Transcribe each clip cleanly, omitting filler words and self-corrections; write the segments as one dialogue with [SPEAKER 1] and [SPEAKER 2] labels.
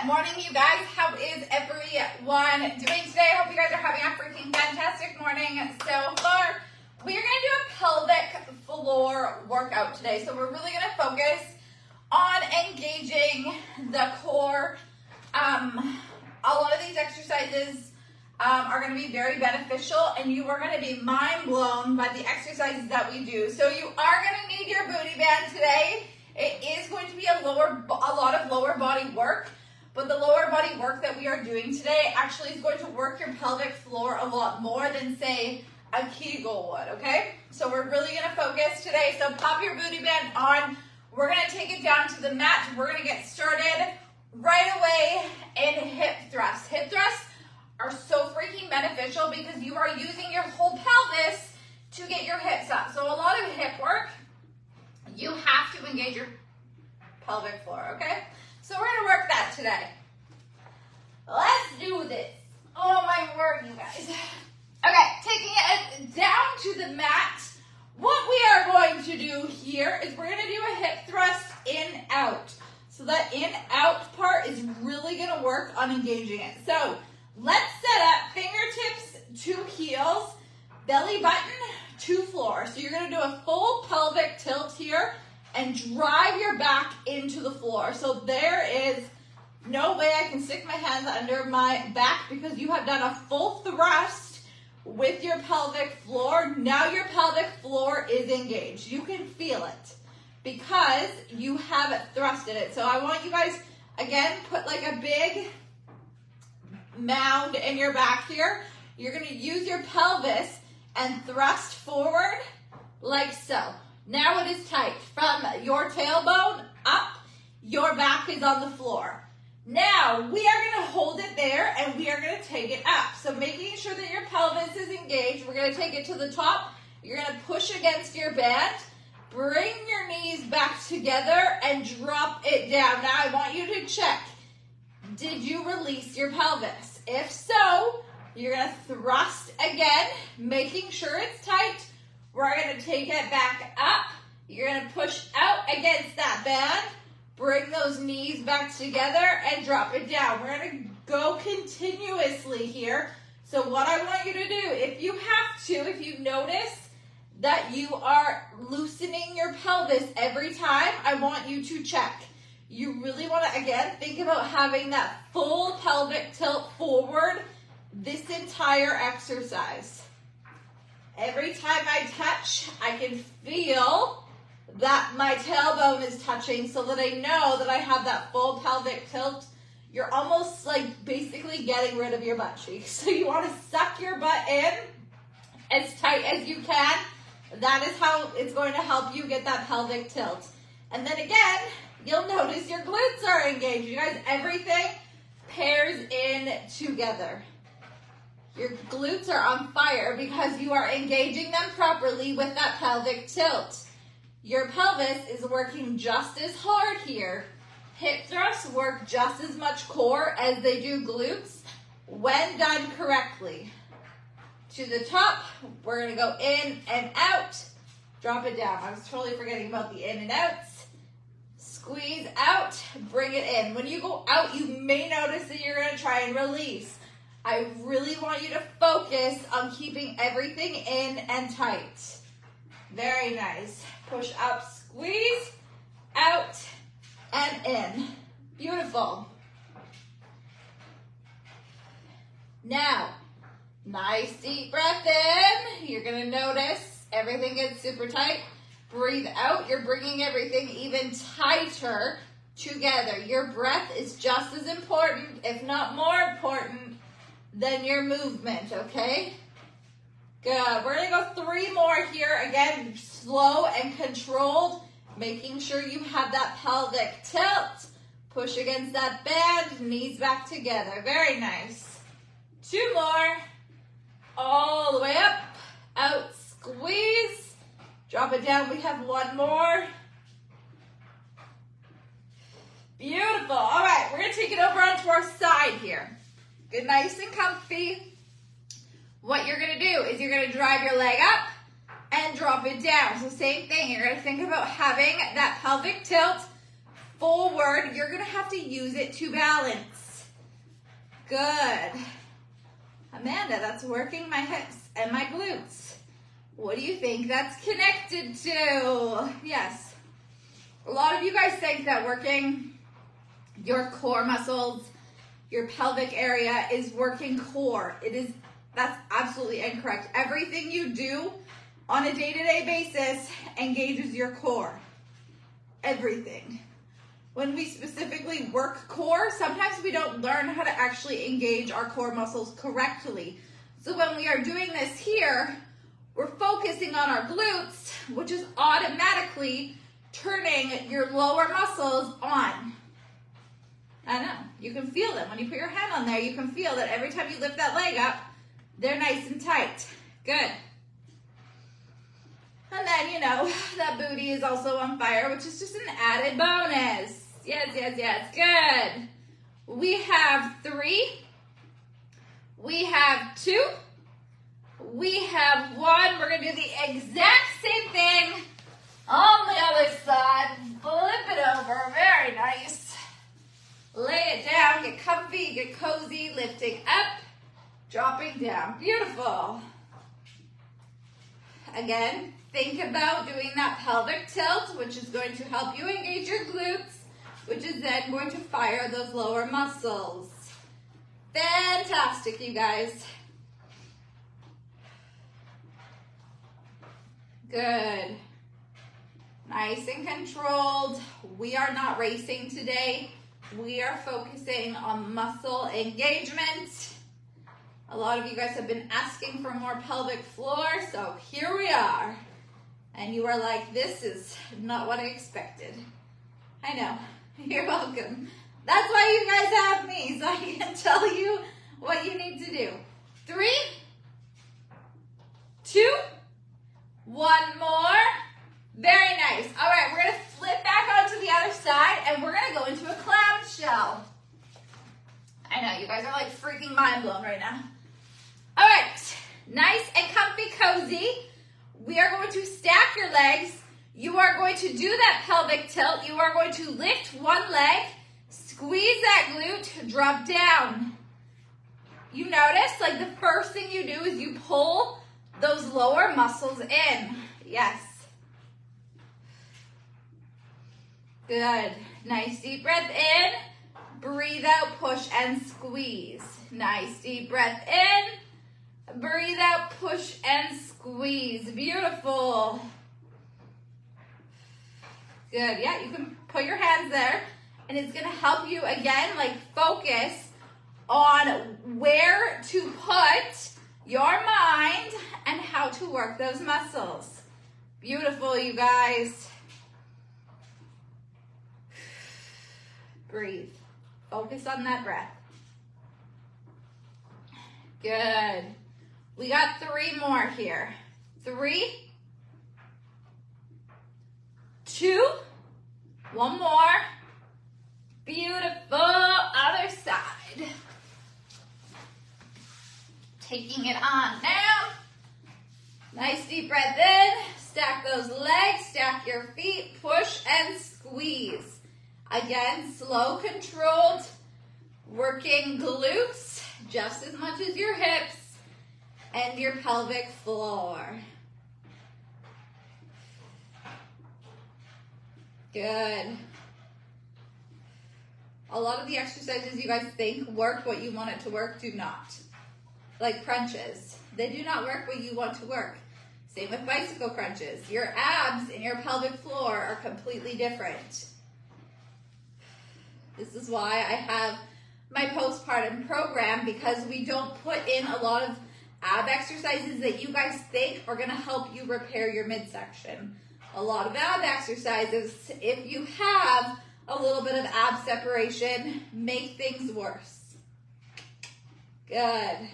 [SPEAKER 1] morning, you guys. How is everyone doing today? I hope you guys are having a freaking fantastic morning so far. We are going to do a pelvic floor workout today. So we're really going to focus on engaging the core. A lot of these exercises are going to be very beneficial, and you are going to be mind blown by the exercises that we do. So you are going to need your booty band today. It is going to be a lot of lower body work, but the lower body work that we are doing today actually is going to work your pelvic floor a lot more than, say, a Kegel would, okay? So we're really going to focus today. So pop your booty band on. We're going to take it down to the mat. We're going to get started right away in hip thrusts. Hip thrusts are so freaking beneficial because you are using your whole pelvis to get your hips up. So a lot of hip work, you have to engage your pelvic floor, okay? So we're gonna work that today. Let's do this. Oh my word, you guys. Okay, taking it down to the mat. What we are going to do here is we're gonna do a hip thrust in, out. So that in, out part is really gonna work on engaging it. So let's set up fingertips to heels, belly button to floor. So you're gonna do a full pelvic tilt here and drive your back into the floor. So there is no way I can stick my hands under my back because you have done a full thrust with your pelvic floor. Now your pelvic floor is engaged. You can feel it because you have thrusted it. So I want you guys, again, put like a big mound in your back here. You're gonna use your pelvis and thrust forward like so. Now it is tight. From your tailbone up, your back is on the floor. Now we are gonna hold it there and we are gonna take it up. So making sure that your pelvis is engaged, we're gonna take it to the top. You're gonna push against your band, bring your knees back together and drop it down. Now I want you to check, did you release your pelvis? If so, you're gonna thrust again, making sure it's tight. We're gonna take it back up. You're gonna push out against that band, bring those knees back together and drop it down. We're gonna go continuously here. So what I want you to do, if you have to, if you notice that you are loosening your pelvis every time, I want you to check. You really wanna, again, think about having that full pelvic tilt forward this entire exercise. Every time I touch, I can feel that my tailbone is touching so that I know that I have that full pelvic tilt. You're almost like basically getting rid of your butt cheeks. So you want to suck your butt in as tight as you can. That is how it's going to help you get that pelvic tilt. And then again, you'll notice your glutes are engaged. You guys, everything pairs in together. Your glutes are on fire because you are engaging them properly with that pelvic tilt. Your pelvis is working just as hard here. Hip thrusts work just as much core as they do glutes when done correctly. To the top, we're gonna go in and out. Drop it down. I was totally forgetting about the in and outs. Squeeze out, bring it in. When you go out, you may notice that you're gonna try and release. I really want you to focus on keeping everything in and tight. Very nice. Push up, squeeze, out, and in. Beautiful. Now, nice deep breath in. You're gonna notice everything gets super tight. Breathe out. You're bringing everything even tighter together. Your breath is just as important, if not more important, than your movement, okay? Good. We're gonna go 3 more here. Again, slow and controlled, making sure you have that pelvic tilt. Push against that band, knees back together. Very nice. 2 more. All the way up, out, squeeze. Drop it down. We have 1 more. Beautiful. All right, we're gonna take it over onto our side here. Get nice and comfy. What you're gonna do is you're gonna drive your leg up and drop it down. So same thing, you're gonna think about having that pelvic tilt forward. You're gonna have to use it to balance. Good. Amanda, that's working my hips and my glutes. What do you think that's connected to? Yes. A lot of you guys think that working your core muscles, your pelvic area is working core. That's absolutely incorrect. Everything you do on a day-to-day basis engages your core. Everything. When we specifically work core, sometimes we don't learn how to actually engage our core muscles correctly. So when we are doing this here, we're focusing on our glutes, which is automatically turning your lower muscles on. I know, you can feel them. When you put your hand on there, you can feel that every time you lift that leg up, they're nice and tight. Good. And then, you know, that booty is also on fire, which is just an added bonus. Yes, yes, yes. Good. We have 3. We have 2. We have 1. We're going to do the exact same thing on the other side. Flip it over. Very nice. Lay it down. Get comfy. Get cozy. Lifting up. Dropping down. Beautiful. Again, think about doing that pelvic tilt, which is going to help you engage your glutes, which is then going to fire those lower muscles. Fantastic, you guys. Good. Nice and controlled. We are not racing today. We are focusing on muscle engagement. A lot of you guys have been asking for more pelvic floor, so here we are. And you are like, this is not what I expected. I know. You're welcome. That's why you guys have me, so I can tell you what you need to do. 3, 2, 1 more. Very nice. All right, we're going to flip back onto the other side, and we're going to go into a clamshell. I know, you guys are like freaking mind blown right now. All right, nice and comfy, cozy. We are going to stack your legs. You are going to do that pelvic tilt. You are going to lift one leg, squeeze that glute, drop down. You notice, like the first thing you do is you pull those lower muscles in. Yes. Good. Nice deep breath in. Breathe out, push and squeeze. Nice deep breath in. Breathe out, push and squeeze. Beautiful. Good. Yeah, you can put your hands there, and it's going to help you, again, like focus on where to put your mind and how to work those muscles. Beautiful, you guys. Breathe. Focus on that breath. Good. We got 3 more here. 3, 2, 1 more. Beautiful. Other side. Taking it on down. Nice deep breath in. Stack those legs. Stack your feet. Push and squeeze. Again, slow, controlled. Working glutes just as much as your hips and your pelvic floor. Good. A lot of the exercises you guys think work what you want it to work do not. Like crunches. They do not work what you want to work. Same with bicycle crunches. Your abs and your pelvic floor are completely different. This is why I have my postpartum program, because we don't put in a lot of ab exercises that you guys think are going to help you repair your midsection. A lot of ab exercises, if you have a little bit of ab separation, make things worse. Good.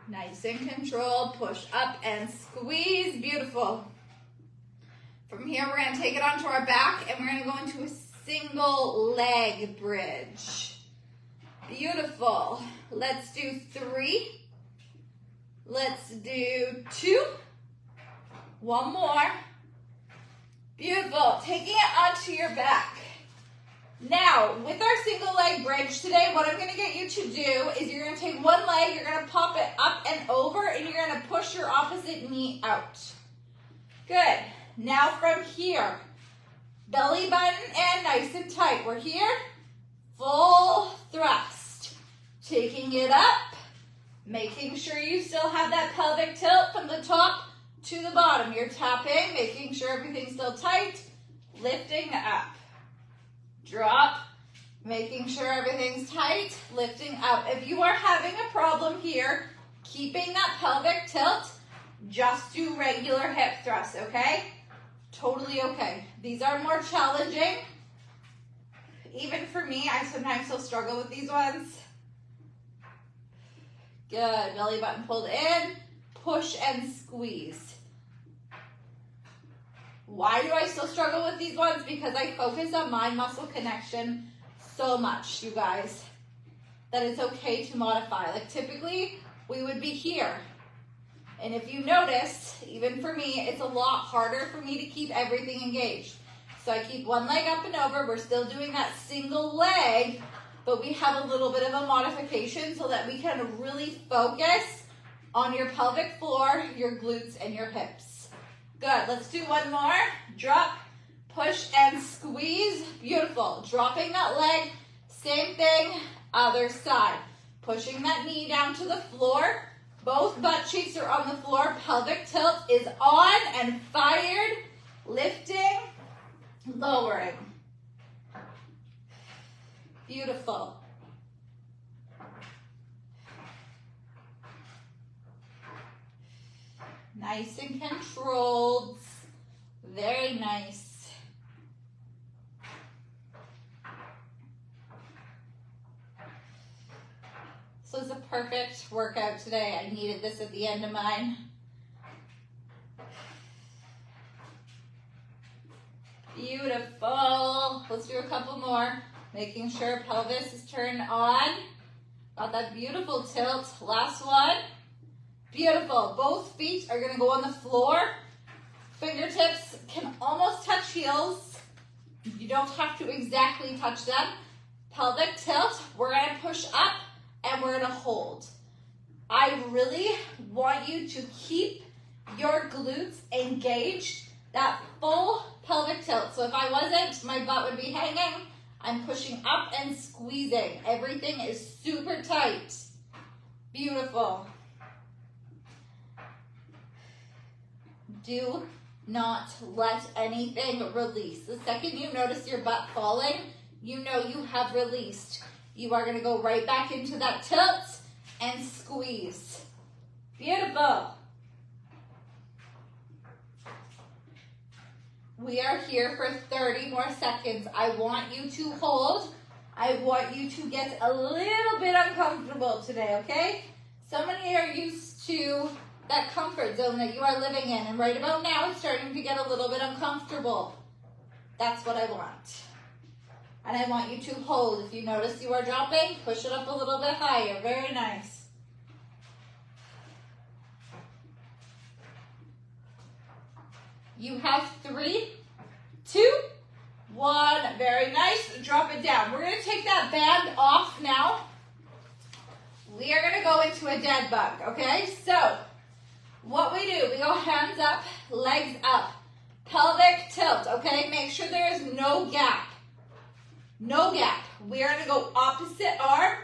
[SPEAKER 1] Nice and controlled. Push up and squeeze. Beautiful. From here, we're going to take it onto our back, and we're going to go into a single leg bridge. Beautiful. Let's do 3. Let's do 2. 1 more. Beautiful. Taking it onto your back. Now, with our single leg bridge today, what I'm going to get you to do is you're going to take one leg, you're going to pop it up and over, and you're going to push your opposite knee out. Good. Now from here, belly button and nice and tight. We're here, full thrust. Taking it up, making sure you still have that pelvic tilt from the top to the bottom. You're tapping, making sure everything's still tight, lifting up. Drop, making sure everything's tight, lifting up. If you are having a problem here, keeping that pelvic tilt, just do regular hip thrusts, okay? Totally okay. These are more challenging. Even for me, I sometimes still struggle with these ones. Good, belly button pulled in, push and squeeze. Why do I still struggle with these ones? Because I focus on mind-muscle connection so much, you guys, that it's okay to modify. Like typically, we would be here. And if you notice, even for me, it's a lot harder for me to keep everything engaged. So I keep one leg up and over. We're still doing that single leg, but we have a little bit of a modification so that we can really focus on your pelvic floor, your glutes, and your hips. Good, let's do one more. Drop, push, and squeeze. Beautiful. Dropping that leg, same thing, other side. Pushing that knee down to the floor. Both butt cheeks are on the floor. Pelvic tilt is on and fired. Lifting, lowering. Beautiful. Nice and controlled. Very nice. So it's a perfect workout today. I needed this at the end of mine. Beautiful. Let's do a couple more. Making sure pelvis is turned on. Got that beautiful tilt. Last one. Beautiful. Both feet are going to go on the floor. Fingertips can almost touch heels. You don't have to exactly touch them. Pelvic tilt. We're going to push up and we're going to hold. I really want you to keep your glutes engaged. That full pelvic tilt. So if I wasn't, my butt would be hanging. I'm pushing up and squeezing. Everything is super tight. Beautiful. Do not let anything release. The second you notice your butt falling, you know you have released. You are going to go right back into that tilt and squeeze. Beautiful. We are here for 30 more seconds. I want you to hold. I want you to get a little bit uncomfortable today, okay? So many are used to that comfort zone that you are living in, and right about now it's starting to get a little bit uncomfortable. That's what I want. And I want you to hold. If you notice you are dropping, push it up a little bit higher. Very nice. You have 3, 2, 1. Very nice. Drop it down. We're going to take that band off now. We are going to go into a dead bug, okay? So what we do, we go hands up, legs up, pelvic tilt, okay? Make sure there is no gap. No gap. We are going to go opposite arm,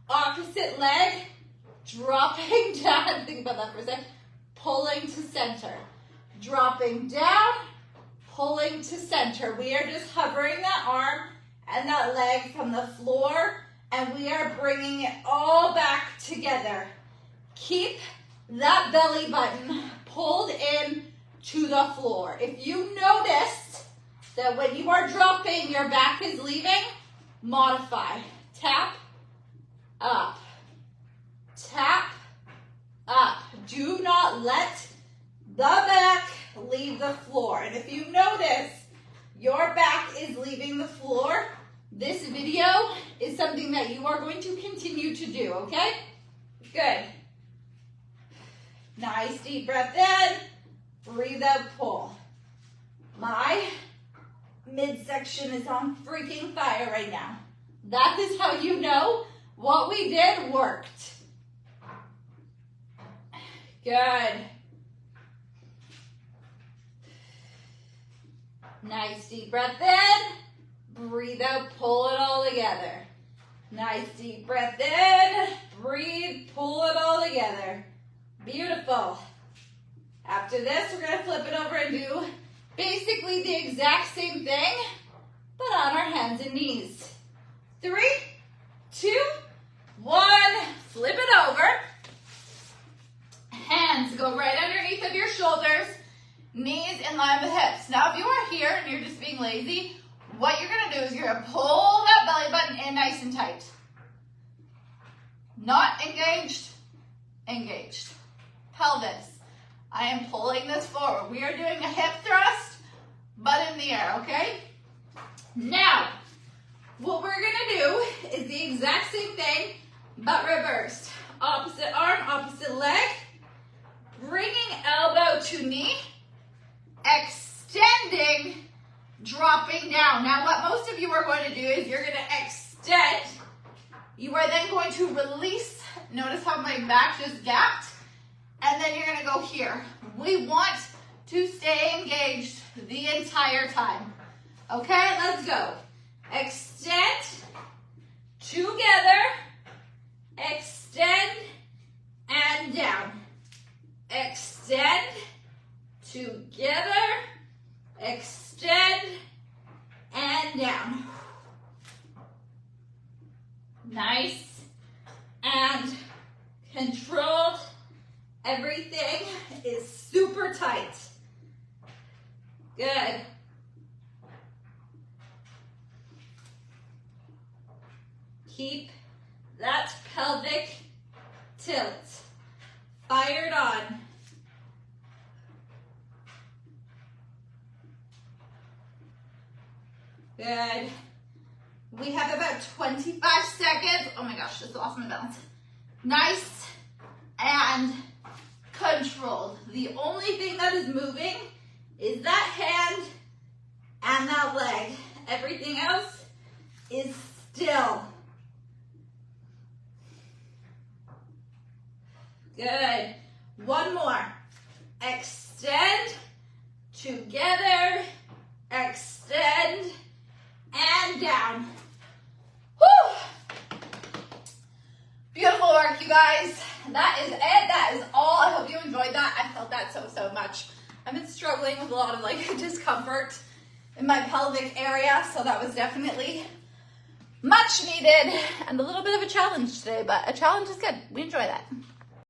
[SPEAKER 1] opposite leg, dropping down. Think about that for a second. Pulling to center. Dropping down, pulling to center. We are just hovering that arm and that leg from the floor, and we are bringing it all back together. Keep that belly button pulled in to the floor. If you notice that when you are dropping, your back is leaving, modify. Tap, up. Tap, up. Do not let the back leave the floor. And if you notice your back is leaving the floor, this video is something that you are going to continue to do, okay? Good. Nice deep breath in. Breathe out, pull. My midsection is on freaking fire right now. That is how you know what we did worked. Good. Nice deep breath in. Breathe out, pull it all together. Nice deep breath in. Breathe, pull it all together. Beautiful. After this, we're going to flip it over and do basically the exact same thing, but on our hands and knees. 3, 2, 1. Flip it over. Hands go right underneath of your shoulders. Knees in line with hips. Now, if you are here and you're just being lazy, what you're going to do is you're going to pull that belly button in nice and tight. Not engaged, engaged. Pelvis. I am pulling this forward. We are doing a hip thrust, but in the air, okay? Now, what we're gonna do is the exact same thing, but reversed. Opposite arm, opposite leg. Bringing elbow to knee. Extending, dropping down. Now, what most of you are going to do is you're gonna extend. You are then going to release. Notice how my back just gapped. And then you're going to go here. We want to stay engaged the entire time. Okay, let's go. Extend, together, extend, and down. Extend, together, extend, and down. Nice and controlled. Everything is super tight. Good. Keep that pelvic tilt fired on. Good. We have about 25 seconds. Oh my gosh, just lost my balance. Nice and controlled. The only thing that is moving is that hand and that leg. Everything else is still. Good. One more. Extend, together, extend, and down. Whew. Beautiful work, you guys. That is it. That is all. I hope you enjoyed that. I felt that so much. I've been struggling with a lot of discomfort in my pelvic area, so that was definitely much needed and a little bit of a challenge today, but a challenge is good. We enjoy that.